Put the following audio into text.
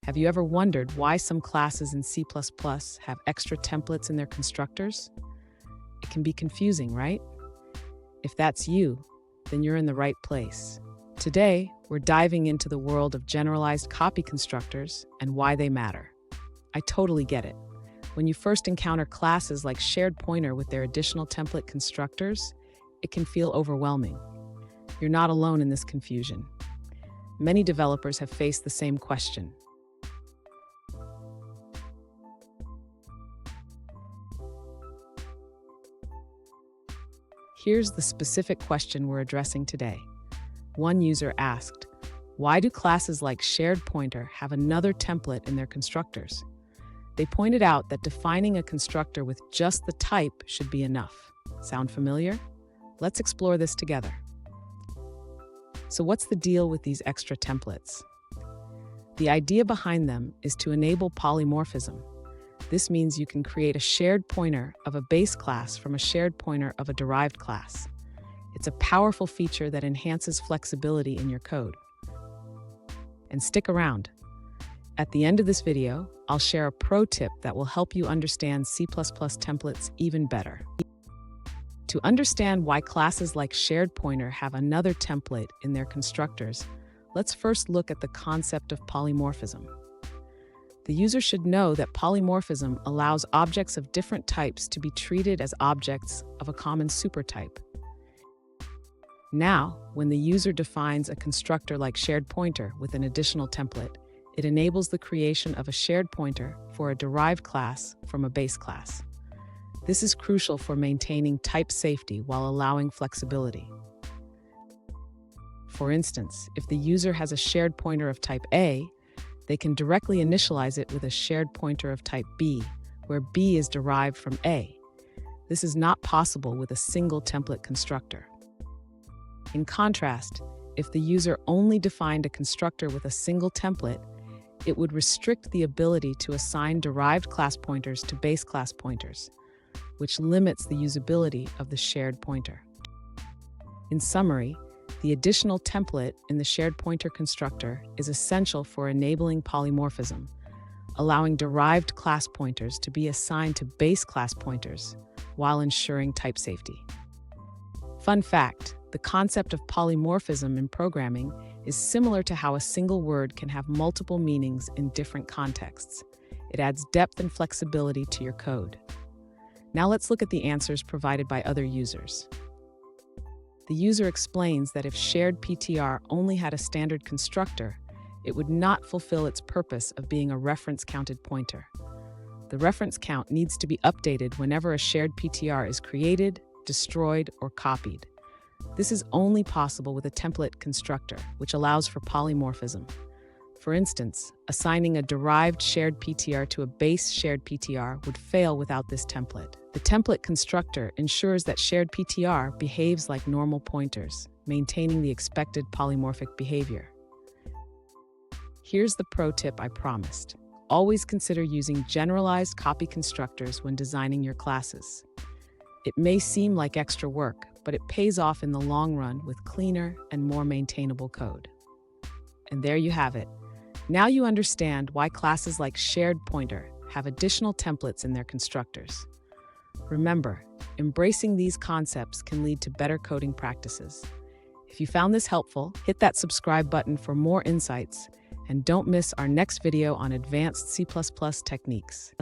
Have you ever wondered why some classes in C++ have extra templates in their constructors? It can be confusing, right? If that's you, then you're in the right place. Today, we're diving into the world of generalized copy constructors and why they matter. I totally get it. When you first encounter classes like shared pointer with their additional template constructors, it can feel overwhelming. You're not alone in this confusion. Many developers have faced the same question. Here's the specific question we're addressing today. One user asked, why do classes like shared pointer have another template in their constructors? They pointed out that defining a constructor with just the type should be enough. Sound familiar? Let's explore this together. So what's the deal with these extra templates? The idea behind them is to enable polymorphism. This means you can create a shared pointer of a base class from a shared pointer of a derived class. It's a powerful feature that enhances flexibility in your code. And stick around. At the end of this video, I'll share a pro tip that will help you understand C++ templates even better. To understand why classes like shared pointer have another template in their constructors, let's first look at the concept of polymorphism. The user should know that polymorphism allows objects of different types to be treated as objects of a common supertype. Now, when the user defines a constructor like shared pointer with an additional template, it enables the creation of a shared pointer for a derived class from a base class. This is crucial for maintaining type safety while allowing flexibility. For instance, if the user has a shared pointer of type A, they can directly initialize it with a shared pointer of type B, where B is derived from A. This is not possible with a single template constructor. In contrast, if the user only defined a constructor with a single template, it would restrict the ability to assign derived class pointers to base class pointers, which limits the usability of the shared pointer. In summary, the additional template in the shared pointer constructor is essential for enabling polymorphism, allowing derived class pointers to be assigned to base class pointers while ensuring type safety. Fun fact, the concept of polymorphism in programming is similar to how a single word can have multiple meanings in different contexts. It adds depth and flexibility to your code. Now let's look at the answers provided by other users. The user explains that if shared PTR only had a standard constructor, it would not fulfill its purpose of being a reference-counted pointer. The reference count needs to be updated whenever a shared PTR is created, destroyed, or copied. This is only possible with a template constructor, which allows for polymorphism. For instance, assigning a derived shared PTR to a base shared PTR would fail without this template. The template constructor ensures that shared PTR behaves like normal pointers, maintaining the expected polymorphic behavior. Here's the pro tip I promised. Always consider using generalized copy constructors when designing your classes. It may seem like extra work, but it pays off in the long run with cleaner and more maintainable code. And there you have it. Now you understand why classes like shared pointer have additional templates in their constructors. Remember, embracing these concepts can lead to better coding practices. If you found this helpful, hit that subscribe button for more insights, and don't miss our next video on advanced C++ techniques.